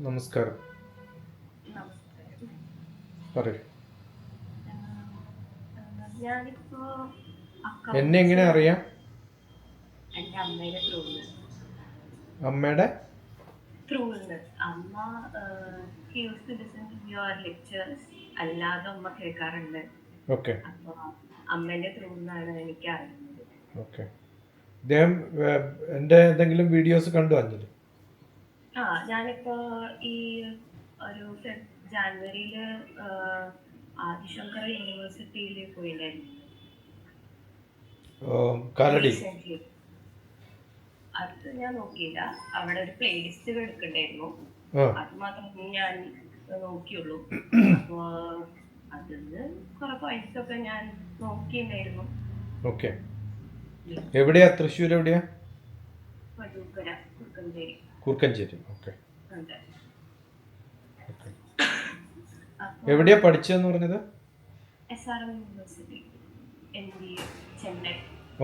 നമസ്കാരം. പറയൂ. ഞാനിപ്പോ എന്നെ എങ്ങനെ അറിയാം? എൻ്റെ അമ്മയുടെ അമ്മയുടെ അമ്മ used to listen to your lectures. അല്ലാതെ അമ്മ കേൾക്കാറുണ്ട്. ഓക്കെ അപ്പൊ അമ്മേന്റെ ത്രൂ നിന്നാണ് എനിക്ക് അറിയുന്നത്. ഓക്കെ. ഇദ്ദേഹം എൻ്റെ എന്തെങ്കിലും വീഡിയോസ് കണ്ടു അഞ്ജലി? ഞാനിപ്പോ ഈ ഒരു ജാനുവരിയില് ആദിശങ്കർ യൂണിവേഴ്സിറ്റിയിൽ പോയിണ്ടായിരുന്നു. കാലടി. അത് ഞാൻ നോക്കിയില്ല. അവിടെ ഒരു പ്ലേലിസ്റ്റ് എടുക്കണ്ടായിരുന്നു. അത് മാത്രമേ ഞാൻ നോക്കിയുള്ളൂ. അപ്പൊ അതിന് കുറെ പോയിന്റ്സ് ഒക്കെ ഞാൻ നോക്കിയിട്ടുണ്ടായിരുന്നു. ഓക്കെ. എവിടെയാ? തൃശ്ശൂർ എവിടെയാ? വടൂക്കര, കുറുക്കഞ്ചേരി. കൂർക്കഞ്ചേരി. ഓക്കെ. അതെ. എവിടെയാ പഠിച്ചതെന്ന് പറഞ്ഞത്? SRM university, Chennai.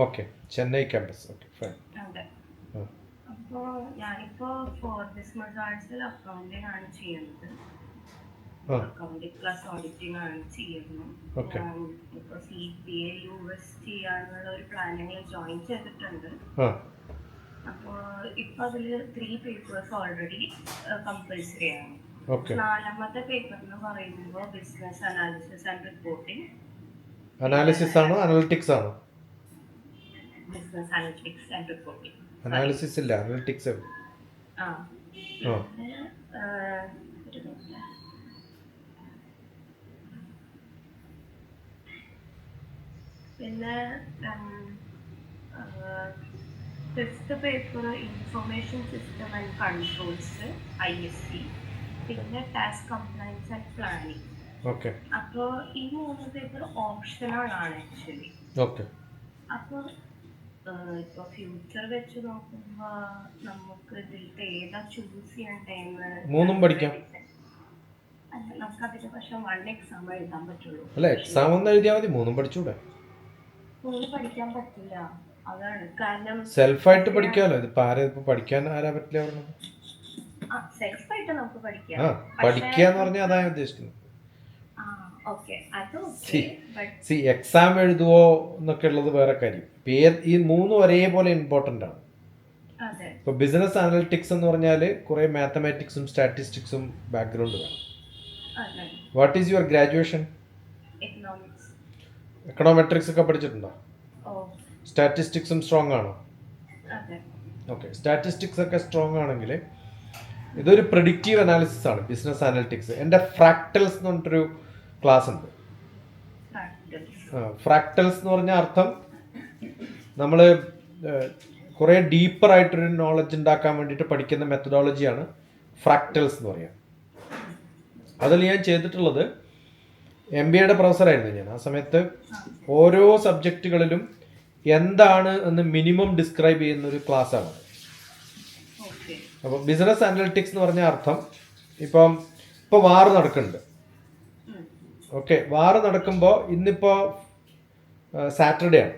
Okay, Chennai campus. Okay, fine. അതെ. അപ്പോ ഞാനിപ്പോ ഫോർബിസ് മസാർസിൽ അക്കൗണ്ടിംഗ് ആണ് ചെയ്യുന്നത്. അക്കൗണ്ടിംഗ് പ്ലസ് ഓഡിറ്റിംഗ് ആണ് ചെയ്യുന്നത്. ഞാൻ ഇപ്പൊ CPA US ചെയ്യാനുള്ള ഒരു പ്ലാനിങ്ങിൽ ജോയിൻ ചെയ്തിട്ടുണ്ട്. അപ്പോ ഇപ്പൊ അതില് 3 പേപ്പേഴ്സ് ഓൾറെഡി കമ്പൽസറി ആണ്. 4ാമത്തെ പേപ്പർ എന്ന് പറയുമ്പോൾ business analysis and reporting. Analysis ആണോ അനലിറ്റിക്സ് ആണോ? Business analytics and reporting. Analysis ഇല്ല, അനലിറ്റിക്സ്. പിന്നെ 5th paper information system and controls, ISC. പിന്നെ task compliance and planning. Okay. അപ്പോൾ ഈ 3 പേപ്പർ ഓപ്ഷണൽ ആണ് ആക്ച്വലി. ഓക്കെ. അപ്പോൾ ഇപ്പൊ ഫ്യൂച്ചർ വെച്ച് നോക്കുമ്പോ നമുക്ക് ഇതിലത്തെ ഏതാ ചൂസ് ചെയ്യാൻ ടൈം? 3 പഠിക്കാം. നമുക്ക് അതിന് പക്ഷെ 1 എക്സാം എഴുതാൻ പറ്റുള്ളൂ. അല്ല, എക്സാം ഒന്ന് എഴുതിയാൽ മതി. 3 പഠിച്ചൂടെ? 3 പഠിക്കാൻ പറ്റില്ല. അതാണ് കാരണം. സെൽഫായിട്ട് പഠിക്കാമല്ലോ. ഇതിപ്പോ പഠിക്കാൻ ആരാ പറ്റില്ല പറഞ്ഞത്? സെൽഫായിട്ട് നമുക്ക് പഠിക്കാം. പഠിക്കാന്ന് പറഞ്ഞാൽ അതാ ഉദ്ദേശിക്കുന്നത്. എക്സാം എഴുതുവോ എന്നൊക്കെ ഉള്ളത് വേറെ കാര്യം. ഈ 3 ഒരേപോലെ ഇമ്പോർട്ടൻ്റ് ആണ്. ഇപ്പൊ ബിസിനസ് അനലിറ്റിക്സ് എന്ന് പറഞ്ഞാൽ കുറെ മാത്തമാറ്റിക്സും സ്റ്റാറ്റിസ്റ്റിക്സും ബാക്ക്ഗ്രൗണ്ട് വേണം. What is your graduation? Econometrics ഒക്കെ പഠിച്ചിട്ടുണ്ടോ? സ്റ്റാറ്റിസ്റ്റിക്സും സ്ട്രോങ് ആണോ? ഓക്കെ. സ്റ്റാറ്റിസ്റ്റിക്സ് ഒക്കെ സ്ട്രോങ് ആണെങ്കിൽ ഇതൊരു പ്രെഡിക്റ്റീവ് അനാലിസിസ് ആണ് ബിസിനസ് അനലിറ്റിക്സ്. എൻ്റെ ഫ്രാക്ടൽസ് എന്ന് പറഞ്ഞിട്ടൊരു ക്ലാസ് ഉണ്ട്. ഫ്രാക്ടൽസ് എന്ന് പറഞ്ഞ അർത്ഥം നമ്മൾ കുറേ ഡീപ്പറായിട്ടൊരു നോളജ് ഉണ്ടാക്കാൻ വേണ്ടിയിട്ട് പഠിക്കുന്ന മെത്തഡോളജിയാണ് ഫ്രാക്ടൽസ് എന്ന് പറയുക. അതിൽ ഞാൻ ചെയ്തിട്ടുള്ളത് MBAയുടെ പ്രൊഫസറായിരുന്നു ഞാൻ. ആ സമയത്ത് ഓരോ സബ്ജക്റ്റുകളിലും എന്താണ് എന്ന് മിനിമം ഡിസ്ക്രൈബ് ചെയ്യുന്ന ഒരു ക്ലാസ്സാണ്. അപ്പോൾ ബിസിനസ് അനലിറ്റിക്സ് എന്ന് പറഞ്ഞ അർത്ഥം ഇപ്പോൾ വാർ നടക്കുന്നുണ്ട്. ഓക്കെ. വാർ നടക്കുമ്പോൾ ഇന്നിപ്പോൾ സാറ്റർഡേ ആണ്.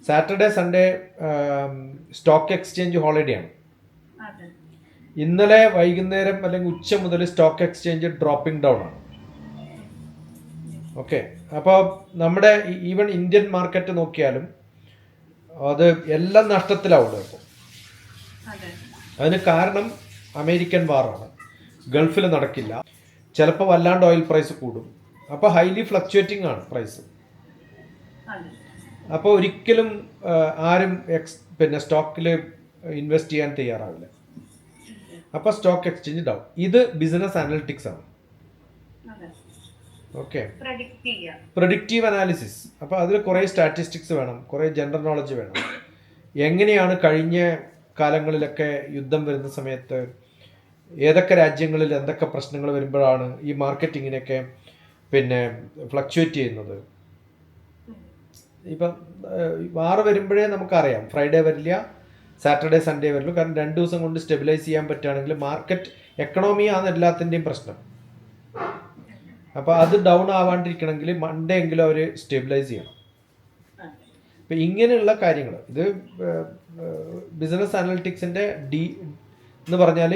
Saturday Sunday stock exchange holiday ആണ്. ഇന്നലെ വൈകുന്നേരം അല്ലെങ്കിൽ ഉച്ച മുതൽ സ്റ്റോക്ക് എക്സ്ചേഞ്ച് ഡ്രോപ്പിംഗ് ഡൗൺ ആണ്. ഓക്കെ. അപ്പോൾ നമ്മുടെ ഈവൻ ഇന്ത്യൻ മാർക്കറ്റ് നോക്കിയാലും അത് എല്ലാം നഷ്ടത്തിലാവുള്ളൂ ഇപ്പോൾ. അതിന് കാരണം അമേരിക്കൻ വാറാണ്. ഗൾഫിൽ നടക്കില്ല. ചിലപ്പോൾ വല്ലാണ്ട് ഓയിൽ പ്രൈസ് കൂടും. അപ്പോൾ ഹൈലി ഫ്ലക്ച്വേറ്റിംഗ് ആണ് പ്രൈസ്. അപ്പോൾ ഒരിക്കലും ആരും സ്റ്റോക്കിൽ ഇൻവെസ്റ്റ് ചെയ്യാൻ തയ്യാറാവില്ല. അപ്പോൾ സ്റ്റോക്ക് എക്സ്ചേഞ്ച് ഡൗൺ. ഇത് ബിസിനസ് അനലിറ്റിക്സ് ആണ്. ഓക്കെ. Predictive analysis. അപ്പോൾ അതിൽ കുറേ സ്റ്റാറ്റിസ്റ്റിക്സ് വേണം, കുറേ ജനറൽ നോളജ് വേണം. എങ്ങനെയാണ് കഴിഞ്ഞ കാലങ്ങളിലൊക്കെ യുദ്ധം വരുന്ന സമയത്ത് ഏതൊക്കെ രാജ്യങ്ങളിൽ എന്തൊക്കെ പ്രശ്നങ്ങൾ വരുമ്പോഴാണ് ഈ മാർക്കറ്റിങ്ങിനൊക്കെ ഫ്ലക്ച്വേറ്റ് ചെയ്യുന്നത്. ഇപ്പം വാർ വരുമ്പോഴേ നമുക്കറിയാം ഫ്രൈഡേ വരില്ല, സാറ്റർഡേ സൺഡേ വരുള്ളൂ. കാരണം 2 ദിവസം കൊണ്ട് സ്റ്റെബിലൈസ് ചെയ്യാൻ പറ്റുകയാണെങ്കിൽ മാർക്കറ്റ് എക്കണോമിയാണ് എല്ലാത്തിൻ്റെയും പ്രശ്നം. അപ്പോൾ അത് ഡൗൺ ആവാണ്ടിരിക്കണമെങ്കിൽ മൺഡേ എങ്കിലും അവർ സ്റ്റെബിലൈസ് ചെയ്യണം. ഇപ്പം ഇങ്ങനെയുള്ള കാര്യങ്ങൾ ഇത് ബിസിനസ് അനലിറ്റിക്സിൻ്റെ എന്ന് പറഞ്ഞാൽ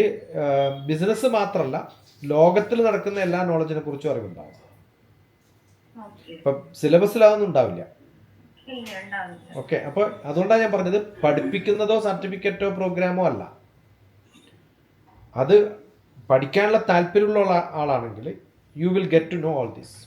ബിസിനസ് മാത്രമല്ല, ലോകത്തിൽ നടക്കുന്ന എല്ലാ നോളജിനെ കുറിച്ചും അറിവുണ്ടാവും. ഓക്കെ. ഇപ്പം സിലബസിൽ അതൊന്നും ഉണ്ടാവില്ല. ഇല്ല, ഉണ്ടാവില്ല. ഓക്കെ, അപ്പോൾ അതുകൊണ്ടാണ് ഞാൻ പറഞ്ഞത് പഠിപ്പിക്കുന്നതോ സർട്ടിഫിക്കറ്റോ പ്രോഗ്രാമോ അല്ല. അത് പഠിക്കാനുള്ള താല്പര്യമുള്ള ആളാണെങ്കിൽ you will get to know all this.